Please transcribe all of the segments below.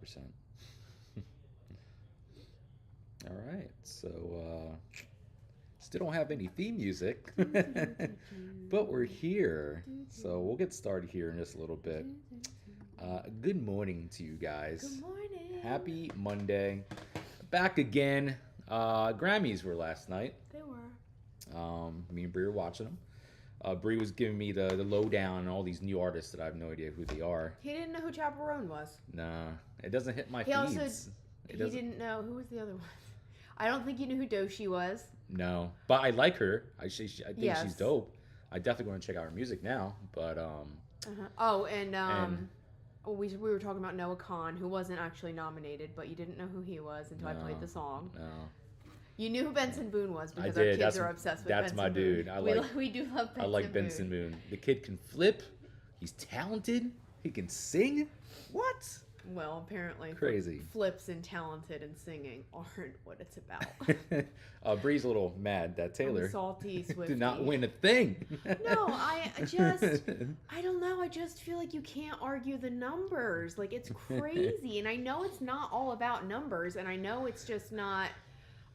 100%. All right. So, still don't have any theme music, but we're here. So, we'll get started here in just a little bit. Good morning to you Good guys. morning. Happy Monday. Back again. Grammys were last night. They were. Me and Brie were watching them. Brie was giving me the lowdown on all these new artists that I have no idea who they are. He didn't know who Chaperone was. Nah, it doesn't hit my He also feeds. It he doesn't. didn't know who was the other one. I don't think he knew who Doshi was. No, but I like her. I think she's Yes. dope. I definitely want to check out her music now. But Uh-huh. Oh, and and we were talking about Noah Khan, who wasn't actually nominated, but you didn't know who he was until I played no, the song. no, You knew who Benson Boone was I because our did. kids are obsessed with That's Benson my Boone. dude. We do love Benson I like Benson Moon. The kid can flip. He's talented. He can sing. What? Well, apparently, Crazy. flips and talented and singing aren't what it's about. Bree's a little mad that I'm a Taylor salty Swiftie. did not win a thing. No, I don't know. I just feel like you can't argue the numbers. Like, it's crazy. And I know it's not all about numbers. And I know it's just not,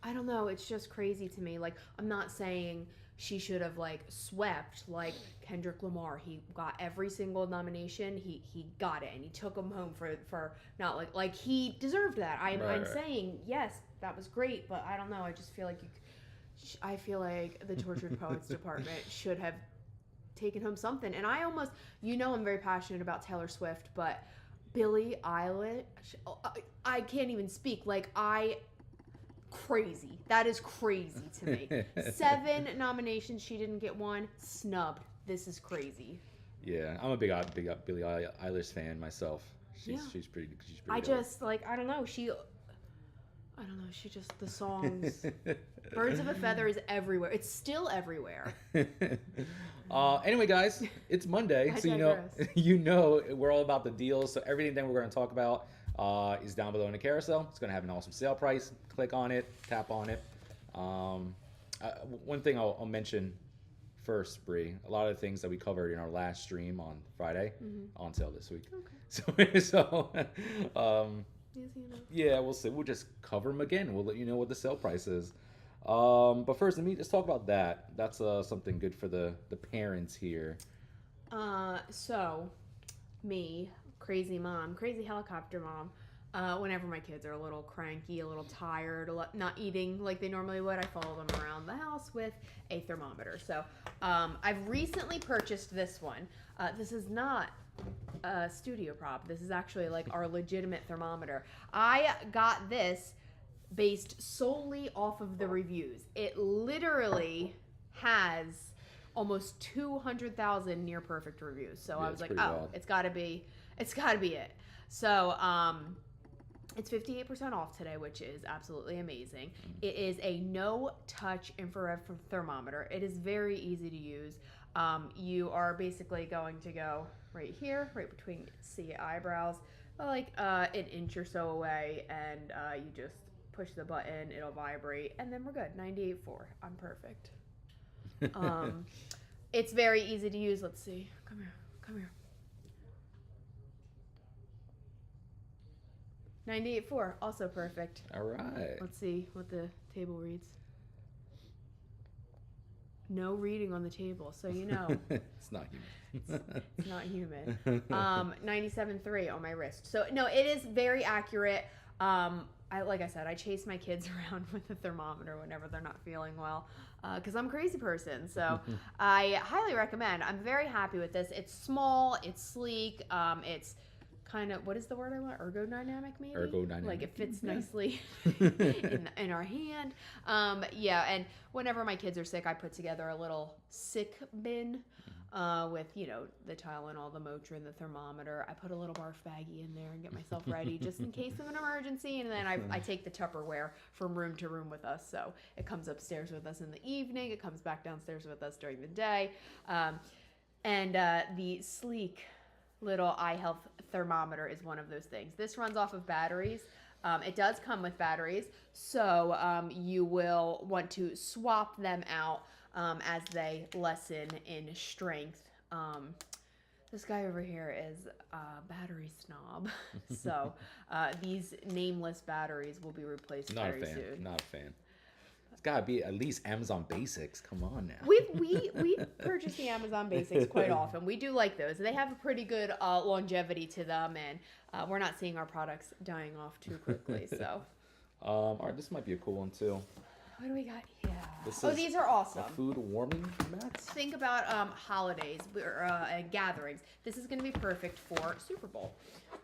I don't know. It's just crazy to me. Like, I'm not saying she should have, like, swept like Kendrick Lamar. He got every single nomination. He got it. And he took them home for not like he deserved that. I'm Right. saying, yes, that was great. But I don't know. I just feel like I feel like the Tortured Poets Department should have taken home something. And I almost, I'm very passionate about Taylor Swift, but Billie Eilish, I can't even speak. Like, crazy. That is crazy to me. 7 nominations, she didn't get one. Snubbed. This is crazy. Yeah, I'm a big Billie Eilish fan myself. She's pretty. She's pretty. I dope. just, like, I don't know. I don't know. She just, the songs. Birds of a Feather is everywhere. It's still everywhere. Anyway, guys, it's Monday, I so digress. we're all about the deals. So everything that we're going to talk about is down below in the carousel. It's going to have an awesome sale price. Click on it, tap on it. One thing I'll mention first, Bree. A lot of the things that we covered in our last stream on Friday on sale this week. Okay. So Easy enough. yeah, we'll see. We'll just cover them again. We'll let you know what the sale price is. But first, let me just talk about that. That's something good for the parents here. So, me, crazy mom, crazy helicopter mom, whenever my kids are a little cranky, a little tired, not eating like they normally would, I follow them around the house with a thermometer. So, I've recently purchased this one. This is not a studio prop. This is actually like our legitimate thermometer. I got this based solely off of the reviews. It literally has almost 200,000 near perfect reviews. So Yeah, I it's was like, pretty oh, wild. it's got to be it. So it's 58% off today, which is absolutely amazing. It is a no-touch infrared thermometer. It is very easy to use. You are basically going to go right here, right between the eyebrows, like an inch or so away, and you just push the button, it'll vibrate, and then we're good. 98.4. I'm perfect. It's very easy to use. Let's see. Come here. 98.4, also perfect. All right. Let's see what the table reads. No reading on the table, so you know It's not human. it's not human. 97.3 on my wrist. So no, it is very accurate. Like I said, I chase my kids around with a thermometer whenever they're not feeling well, because I'm a crazy person. So I highly recommend. I'm very happy with this. It's small, it's sleek, it's kind of, what is the word I want? Ergodynamic, maybe? Ergodynamic. Like it fits Yeah. nicely in our hand. Yeah, and whenever my kids are sick, I put together a little sick bin with, the Tylenol, the Motrin, the thermometer. I put a little barf baggie in there and get myself ready just in case of an emergency. And then I take the Tupperware from room to room with us. So it comes upstairs with us in the evening. It comes back downstairs with us during the day. And the sleek little iHealth thermometer is one of those things. This runs off of batteries. It does come with batteries, so you will want to swap them out as they lessen in strength. This guy over here is a battery snob. So these nameless batteries will be replaced Not a very fan. soon. Not a fan. It's gotta be at least Amazon Basics. Come on now. We purchase the Amazon Basics quite often. We do like those. They have a pretty good longevity to them, and we're not seeing our products dying off too quickly. So, All right, this might be a cool one too. what do we got here? This Oh, is these are awesome. Food warming mats. Think about holidays and gatherings. This is going to be perfect for Super Bowl.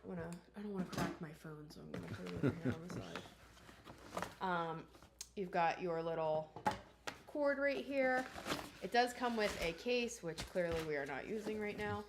I don't want to crack my phone, so I'm going to put it over here on the side. You've got your little cord right here. It does come with a case, which clearly we are not using right now.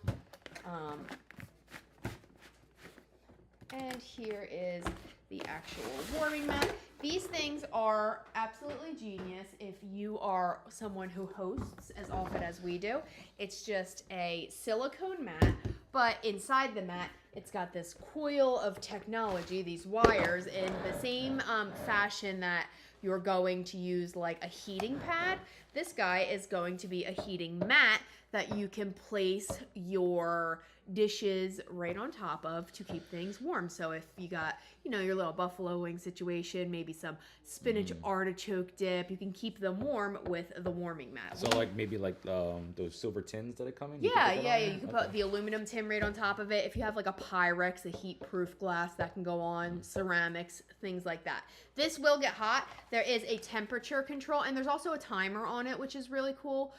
And here is the actual warming mat. These things are absolutely genius if you are someone who hosts as often as we do. It's just a silicone mat, but inside the mat, it's got this coil of technology, these wires, in the same fashion that you're going to use like a heating pad. This guy is going to be a heating mat that you can place your dishes right on top of to keep things warm. So if you got, your little buffalo wing situation, maybe some spinach artichoke dip, you can keep them warm with the warming mat. So maybe those silver tins that come in. Yeah. You can put the aluminum tin right on top of it. If you have like a Pyrex, a heat-proof glass that can go on, ceramics, things like that. This will get hot. There is a temperature control, and there's also a timer on it, which is really cool.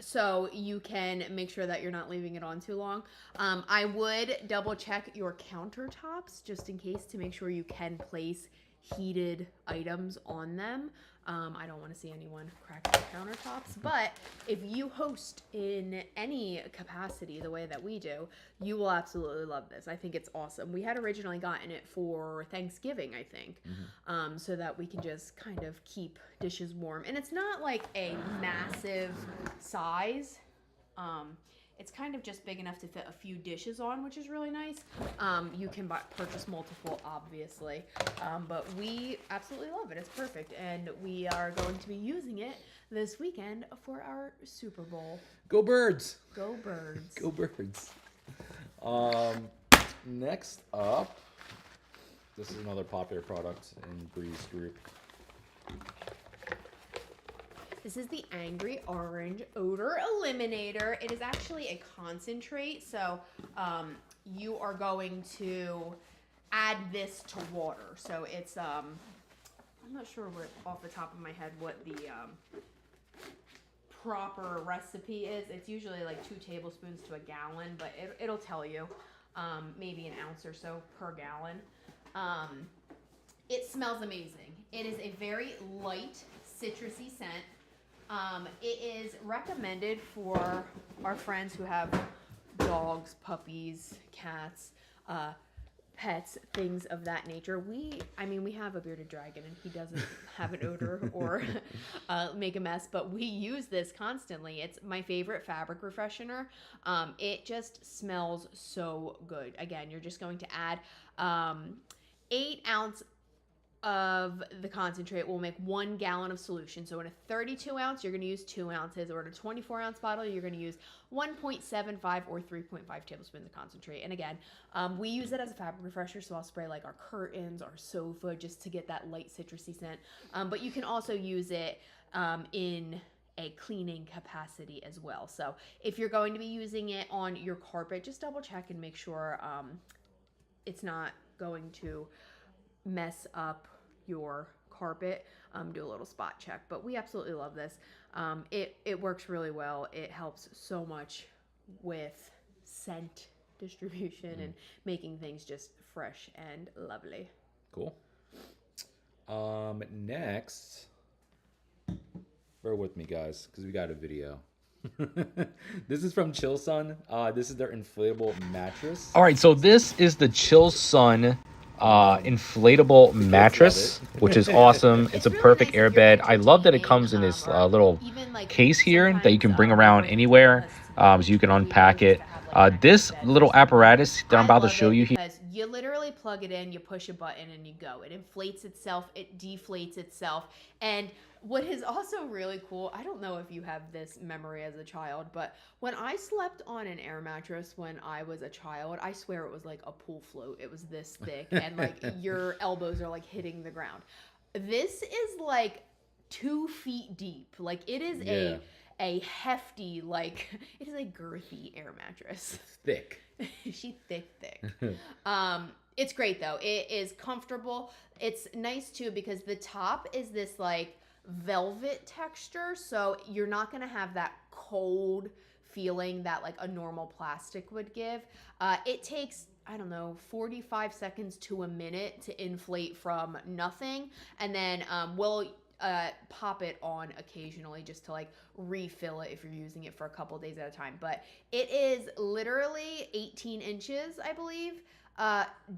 So you can make sure that you're not leaving it on too long. I would double check your countertops just in case to make sure you can place heated items on them. I don't want to see anyone crack the countertops, but if you host in any capacity the way that we do, you will absolutely love this. I think it's awesome. We had originally gotten it for Thanksgiving, I think, so that we can just kind of keep dishes warm. And it's not like a massive size. It's kind of just big enough to fit a few dishes on, which is really nice. You can purchase multiple, obviously, but we absolutely love it. It's perfect, and we are going to be using it this weekend for our Super Bowl. Go Birds! Go Birds! Go Birds! Next up, this is another popular product in Breeze Group. This is the Angry Orange Odor Eliminator. It is actually a concentrate, so you are going to add this to water. So it's, I'm not sure off the top of my head what the proper recipe is. It's usually like 2 tablespoons to a gallon, but it'll tell you maybe an ounce or so per gallon. It smells amazing. It is a very light, citrusy scent. It is recommended for our friends who have dogs, puppies, cats, pets, things of that nature. We have a bearded dragon and he doesn't have an odor or make a mess, but we use this constantly. It's my favorite fabric refreshener. It just smells so good. Again, you're just going to add 8 ounce of the concentrate will make 1 gallon of solution. So in a 32 ounce, you're going to use 2 ounces, or in a 24 ounce bottle, you're going to use 1.75 or 3.5 tablespoons of concentrate. And again, we use it as a fabric refresher, so I'll spray like our curtains, our sofa, just to get that light citrusy scent. But you can also use it in a cleaning capacity as well. So if you're going to be using it on your carpet, just double check and make sure it's not going to mess up your carpet. Do a little spot check, but we absolutely love this. It works really well. It helps so much with scent distribution and making things just fresh and lovely. Cool. Next, bear with me guys because we got a video. This is from Chill Sun. This is their inflatable mattress. All right, so this is the Chill Sun inflatable mattress, which is awesome. It's a really perfect nice air if you're bed. I love that it entertaining, comes in this or little even, like, case here that you can bring sometimes, around like, anywhere, so you can we unpack used it. to have, like, This beds little or something. apparatus that I'm about to love show it you here. because You literally plug it in, you push a button, and you go. It inflates itself, it deflates itself. And what is also really cool, I don't know if you have this memory as a child, but when I slept on an air mattress when I was a child, I swear it was like a pool float. It was this thick, and like your elbows are like hitting the ground. This is like 2 feet deep. Like it is a hefty, like it is a girthy air mattress. It's thick. She's thick. It's great though. It is comfortable. It's nice too because the top is this like velvet texture, so you're not gonna have that cold feeling that like a normal plastic would give. It takes, I don't know, 45 seconds to a minute to inflate from nothing, and then we'll pop it on occasionally just to like refill it if you're using it for a couple days at a time. But it is literally 18 inches, I believe,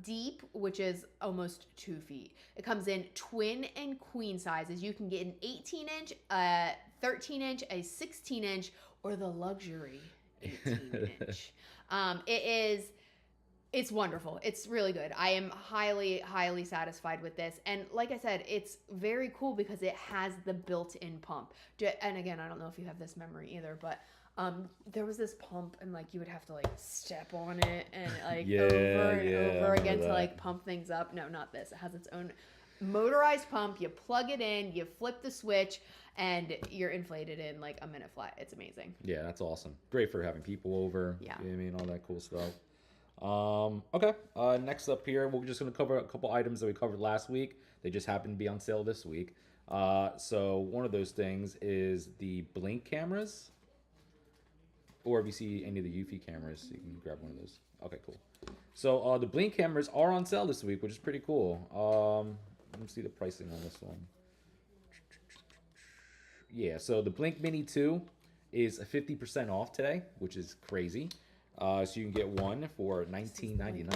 deep, which is almost 2 feet. It comes in twin and queen sizes. You can get an 18 inch, 13 inch, a 16 inch, or the luxury 18 inch. It's wonderful. It's really good. I am highly, highly satisfied with this. And like I said, it's very cool because it has the built-in pump. And again, I don't know if you have this memory either, but there was this pump and like you would have to like step on it and like over and over again to like pump things up. No, not this. It has its own motorized pump. You plug it in, you flip the switch, and you're inflated in like a minute flat. It's amazing. Yeah, that's awesome. Great for having people over. Yeah. You know what I mean? All that cool stuff. Okay. Next up here, we're just going to cover a couple items that we covered last week. They just happen to be on sale this week. So one of those things is the Blink cameras. Or if you see any of the Eufy cameras, you can grab one of those. Okay, cool. So the Blink cameras are on sale this week, which is pretty cool. Let me see the pricing on this one. Yeah, so the Blink Mini 2 is 50% off today, which is crazy. So you can get one for $19.99.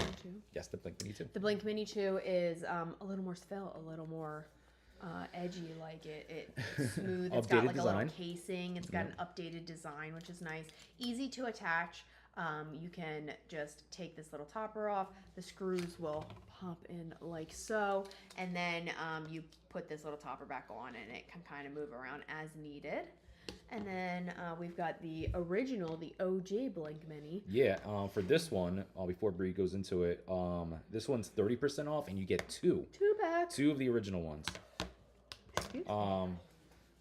Yes, the Blink Mini 2. The Blink Mini 2 is a little more svelte, a little more edgy. Like it's smooth. It's got like a little casing. It's got an updated design, which is nice. Easy to attach. You can just take this little topper off. The screws will pop in like so, and then you put this little topper back on, and it can kind of move around as needed. And then we've got the original, the OG Blink Mini. Yeah, for this one, before Bree goes into it, this one's 30% off, and you get two. Two of the original ones.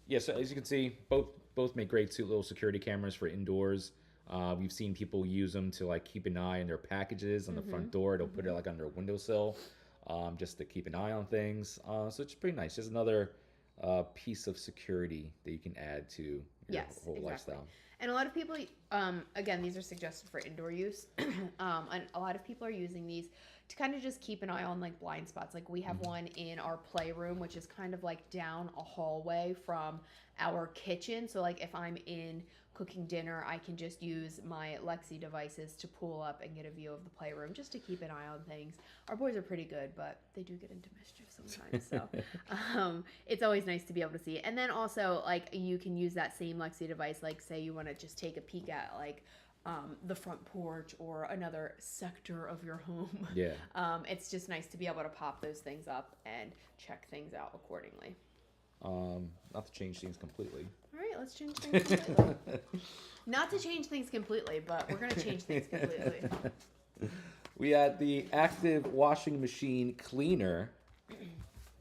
Yeah, so as you can see, both make great little security cameras for indoors. We've seen people use them to like keep an eye on their packages on the front door. They'll put it like under a windowsill, just to keep an eye on things. So it's pretty nice. Just another piece of security that you can add to your whole lifestyle. And a lot of people, again, these are suggested for indoor use. And a lot of people are using these to kind of just keep an eye on like blind spots. Like we have one in our playroom, which is kind of like down a hallway from our kitchen. So like if I'm in cooking dinner, I can just use my Lexi devices to pull up and get a view of the playroom just to keep an eye on things. Our boys are pretty good, but they do get into mischief sometimes. So it's always nice to be able to see. And then also like you can use that same Lexi device, like say you want to just take a peek at like the front porch or another sector of your home. Yeah. It's just nice to be able to pop those things up and check things out accordingly. Not to change things completely. All right, let's change things completely. Not to change things completely, but we're going to change things completely. We had the Active Washing Machine Cleaner.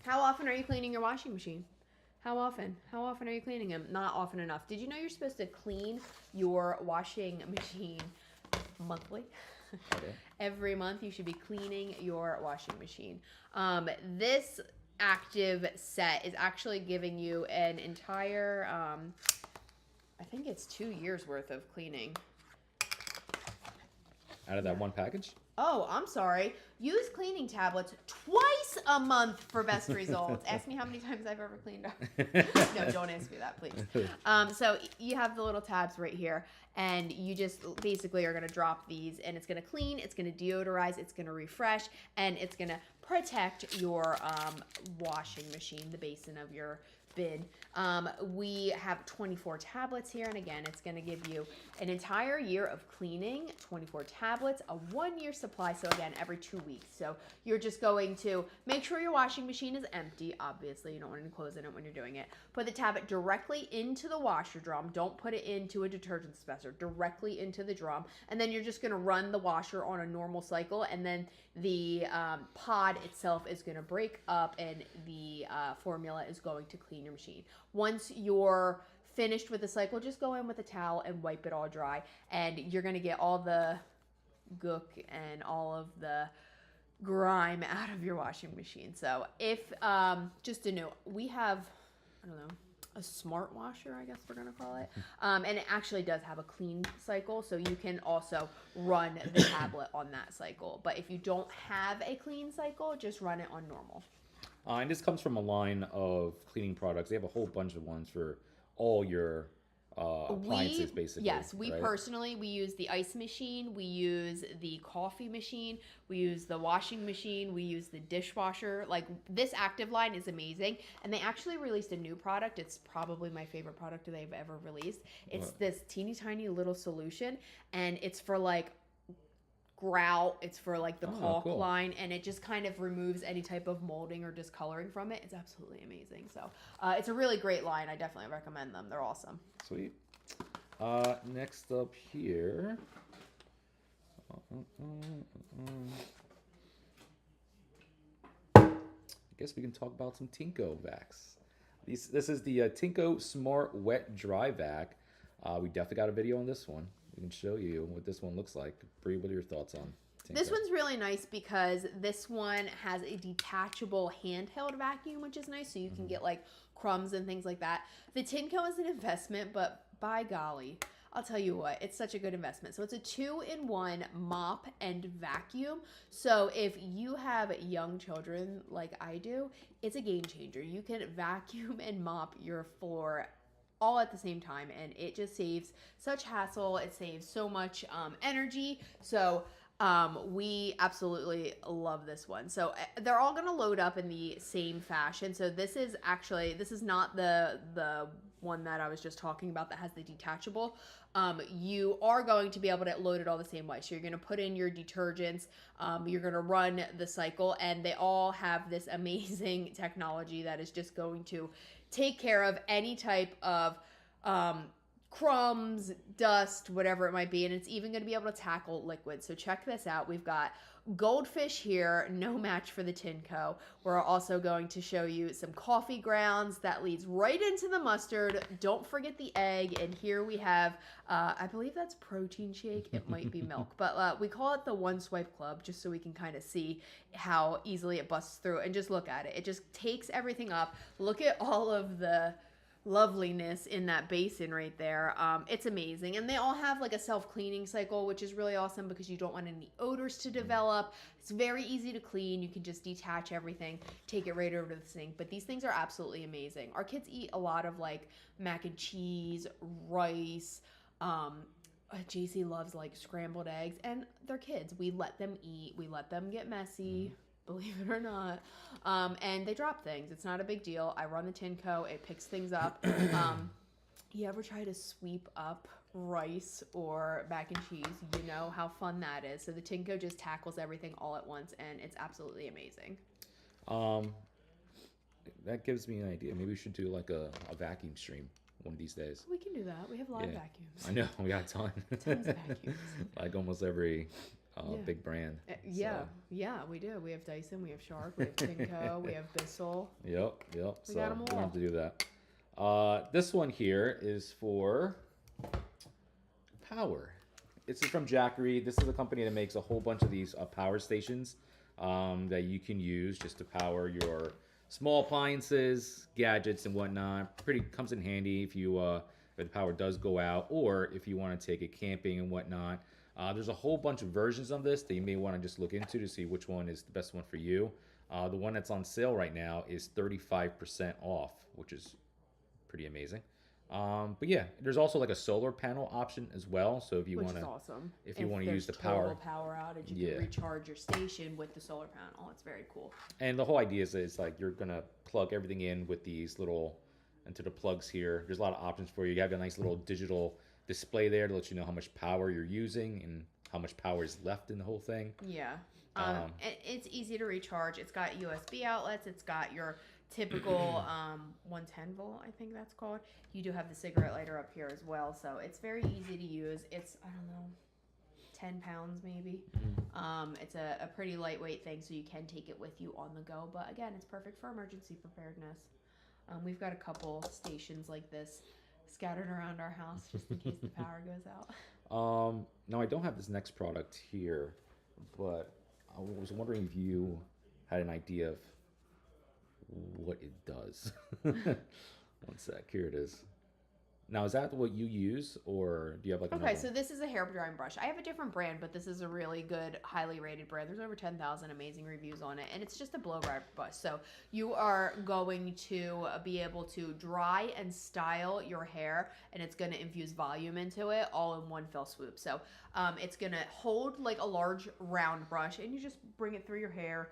How often are you cleaning your washing machine? How often? How often are you cleaning them? Not often enough. Did you know you're supposed to clean your washing machine monthly? Okay. Every month you should be cleaning your washing machine. This active set is actually giving you an entire, I think it's 2 years worth of cleaning. Out of that one package? Oh, I'm sorry. Use cleaning tablets twice a month for best results. Ask me how many times I've ever cleaned up. No, don't ask me that, please. So you have the little tabs right here, and you just basically are going to drop these, and it's going to clean, it's going to deodorize, it's going to refresh, and it's going to protect your washing machine, the basin of your bin. We have 24 tablets here, and again, it's going to give you an entire year of cleaning, 24 tablets, a 1-year supply, so again, every 2 weeks. So you're just going to make sure your washing machine is empty. Obviously, you don't want any clothes in it when you're doing it. Put the tablet directly into the washer drum. Don't put it into a detergent dispenser, directly into the drum, and then you're just going to run the washer on a normal cycle, and then the pod itself is going to break up, and the formula is going to clean your machine. Once you're finished with the cycle, just go in with a towel and wipe it all dry, and you're going to get all the gook and all of the grime out of your washing machine. So if just to note, we have, I don't know, a smart washer, I guess we're gonna call it, and it actually does have a clean cycle, so you can also run the tablet on that cycle. But if you don't have a clean cycle, just run it on normal. And this comes from a line of cleaning products. They have a whole bunch of ones for all your appliances, basically. Yes, we right? personally, we use the ice machine, we use the coffee machine, we use the washing machine, we use the dishwasher. Like, this Active line is amazing, and they actually released a new product. It's probably my favorite product they've ever released. It's this teeny tiny little solution, and it's for like grout, it's for like the caulk cool. line, and it just kind of removes any type of molding or discoloring from it. It's absolutely amazing. So it's a really great line. I definitely recommend them. They're awesome. Sweet. Next up here. I guess we can talk about some Tinko vacs. This is the Tinko Smart Wet Dry Vac. We definitely got a video on this one. We can show you what this one looks like. Bree, what are your thoughts on Tinko? This one's really nice because this one has a detachable handheld vacuum, which is nice, so you can get like crumbs and things like that. The Tinko is an investment, but by golly, I'll tell you what, it's such a good investment. So it's a 2-in-1 mop and vacuum. So if you have young children like I do, it's a game changer. You can vacuum and mop your floor all at the same time, and it just saves such hassle. It saves so much energy. So we absolutely love this one. So they're all going to load up in the same fashion. So this is not the one that I was just talking about that has the detachable. You are going to be able to load it all the same way. So you're going to put in your detergents, you're going to run the cycle, and they all have this amazing technology that is just going to take care of any type of crumbs, dust, whatever it might be, and it's even going to be able to tackle liquids. So check this out. We've got Goldfish here, no match for the Tinko. We're also going to show you some coffee grounds. That leads right into the mustard. Don't forget the egg. And here we have, I believe that's protein shake. It might be milk, but we call it the One Swipe Club just so we can kind of see how easily it busts through. And just look at it. It just takes everything up. Look at all of the loveliness in that basin right there. It's amazing, and they all have like a self-cleaning cycle, which is really awesome because you don't want any odors to develop. It's very easy to clean. You can just detach everything, take it right over to the sink. But these things are absolutely amazing. Our kids eat a lot of like mac and cheese, rice. JC loves like scrambled eggs, and they're kids. We let them eat. We let them get messy. Believe it or not. And they drop things. It's not a big deal. I run the Tinko. It picks things up. You ever try to sweep up rice or mac and cheese? You know how fun that is. So the Tinko just tackles everything all at once, and it's absolutely amazing. That gives me an idea. Maybe we should do like a vacuum stream one of these days. We can do that. We have live vacuums. I know. We got a ton. Tons of vacuums. Like almost every big brand. Yeah, we do. We have Dyson, we have Shark, we have Tinko, we have Bissell. Yep. We So got 'em we're all. gonna have to do that. This one here is for power. It's from Jackery. This is a company that makes a whole bunch of these power stations that you can use just to power your small appliances, gadgets, and whatnot. Pretty comes in handy if the power does go out, or if you want to take it camping and whatnot. There's a whole bunch of versions of this that you may want to just look into to see which one is the best one for you. The one that's on sale right now is 35% off, which is pretty amazing. But yeah, there's also like a solar panel option as well. So if you want to, awesome. if you want to use the total power outage, you can recharge your station with the solar panel. It's very cool. And the whole idea is like you're gonna plug everything in with these little into the plugs here. There's a lot of options for you. You have a nice little digital display there to let you know how much power you're using and how much power is left in the whole thing. Yeah. It's easy to recharge. It's got USB outlets. It's got your typical 110 volt, I think that's called. You do have the cigarette lighter up here as well, so it's very easy to use. It's, I don't know, 10 pounds maybe. It's a pretty lightweight thing, so you can take it with you on the go. But again, it's perfect for emergency preparedness. We've got a couple stations like this scattered around our house just in case the power goes out. Now I don't have this next product here, but I was wondering if you had an idea of what it does. One sec, here it is. Now, is that what you use, or do you have like Okay, another so this is a hair drying brush. I have a different brand, but this is a really good, highly rated brand. There's over 10,000 amazing reviews on it, and it's just a blow dry brush. So you are going to be able to dry and style your hair, and it's going to infuse volume into it all in one fell swoop. So it's going to hold like a large round brush, and you just bring it through your hair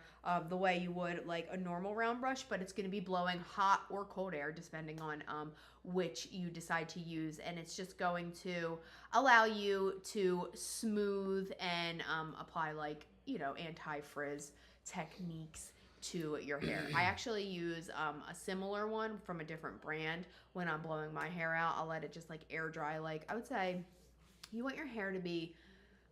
the way you would like a normal round brush, but it's going to be blowing hot or cold air, depending on which you decide to use, and it's just going to allow you to smooth and apply like, you know, anti-frizz techniques to your hair. I actually use a similar one from a different brand when I'm blowing my hair out. I'll let it just like air dry. Like, I would say you want your hair to be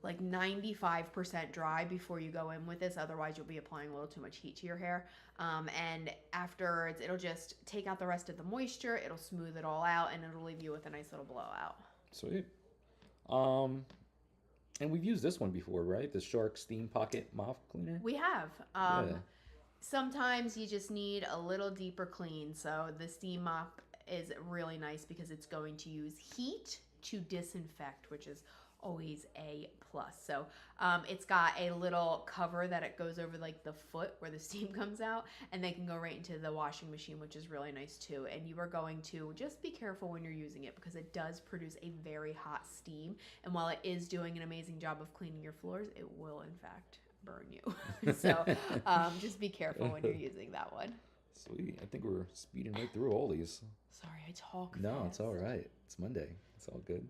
like 95% dry before you go in with this. Otherwise, you'll be applying a little too much heat to your hair. And afterwards, it'll just take out the rest of the moisture. It'll smooth it all out, and it'll leave you with a nice little blowout. Sweet. And we've used this one before, right? The Shark Steam Pocket Mop Cleaner. We have. Yeah. Sometimes you just need a little deeper clean. So the steam mop is really nice because it's going to use heat to disinfect, which is always a plus. So it's got a little cover that it goes over like the foot where the steam comes out, and they can go right into the washing machine, which is really nice too. And you are going to just be careful when you're using it because it does produce a very hot steam, and while it is doing an amazing job of cleaning your floors, it will in fact burn you. So just be careful when you're using that one. Sweet. I think we're speeding right through all these. Sorry, I talk No, fast. it's all right. It's Monday. It's all good.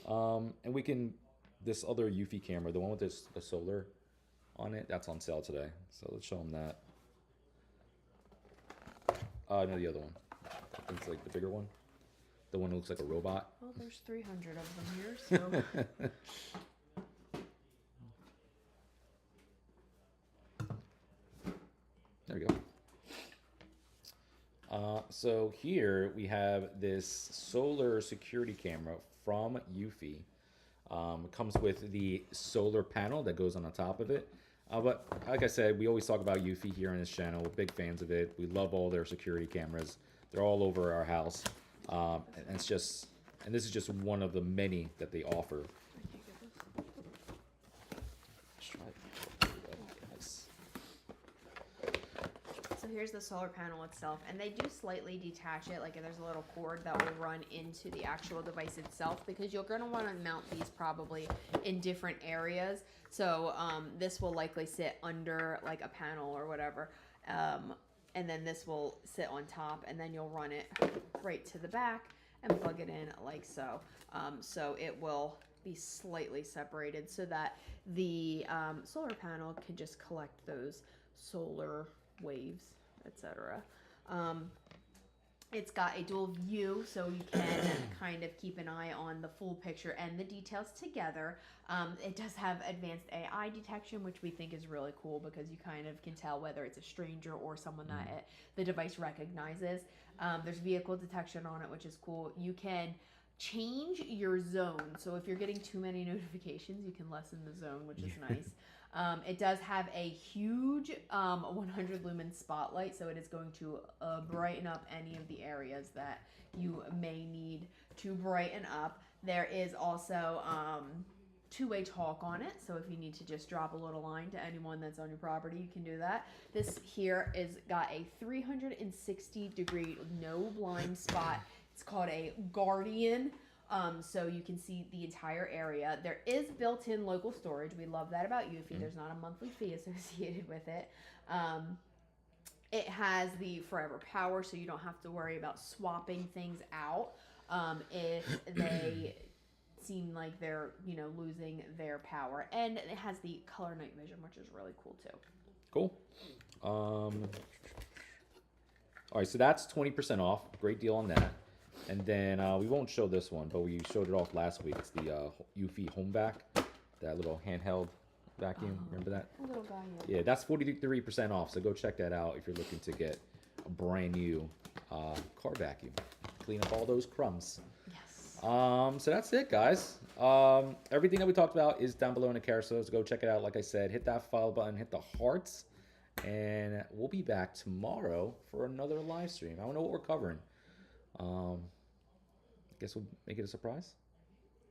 And we can, this other Eufy camera, the one with the solar on it, that's on sale today. So let's show them that. No, the other one. I think it's like the bigger one. The one that looks like a robot. Well, there's 300 of them here, so. There we go. So here we have this solar security camera from Eufy. It comes with the solar panel that goes on the top of it. But like I said, we always talk about Eufy here on this channel. We're big fans of it. We love all their security cameras. They're all over our house. And it's just, and this is just one of the many that they offer. Let's try it. Nice. So here's the solar panel itself, and they do slightly detach it. Like there's a little cord that will run into the actual device itself because you're going to want to mount these probably in different areas. So this will likely sit under like a panel or whatever. And then this will sit on top, and then you'll run it right to the back and plug it in like so. So it will be slightly separated so that the solar panel can just collect those solar waves, etc. It's got a dual view, so you can kind of keep an eye on the full picture and the details together. It does have advanced AI detection, which we think is really cool because you kind of can tell whether it's a stranger or someone that the device recognizes. There's vehicle detection on it, which is cool. You can change your zone. So if you're getting too many notifications, you can lessen the zone, which is nice. It does have a huge 100 lumen spotlight, so it is going to brighten up any of the areas that you may need to brighten up. There is also two-way talk on it, so if you need to just drop a little line to anyone that's on your property, you can do that. This here is got a 360-degree no blind spot. It's called a Guardian. So you can see the entire area. There is built-in local storage. We love that about Eufy. There's not a monthly fee associated with it. It has the forever power, so you don't have to worry about swapping things out if they seem like they're, losing their power. And it has the color night vision, which is really cool too. Cool. All right, so that's 20% off. Great deal on that. And then we won't show this one, but we showed it off last week. It's the Eufy Home Vac, that little handheld vacuum. Remember that? Little guy Yeah, that's 43% off. So go check that out if you're looking to get a brand new car vacuum. Clean up all those crumbs. Yes. So that's it, guys. Everything that we talked about is down below in the carousel. So go check it out. Like I said, hit that follow button, hit the hearts, and we'll be back tomorrow for another live stream. I don't know what we're covering. Guess we'll make it a surprise.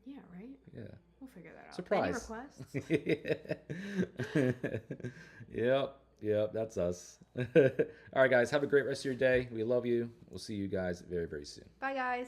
Yeah, right? Yeah. We'll figure that out. Surprise. Any requests? Yep, that's us. All right, guys, have a great rest of your day. We love you. We'll see you guys very, very soon. Bye, guys.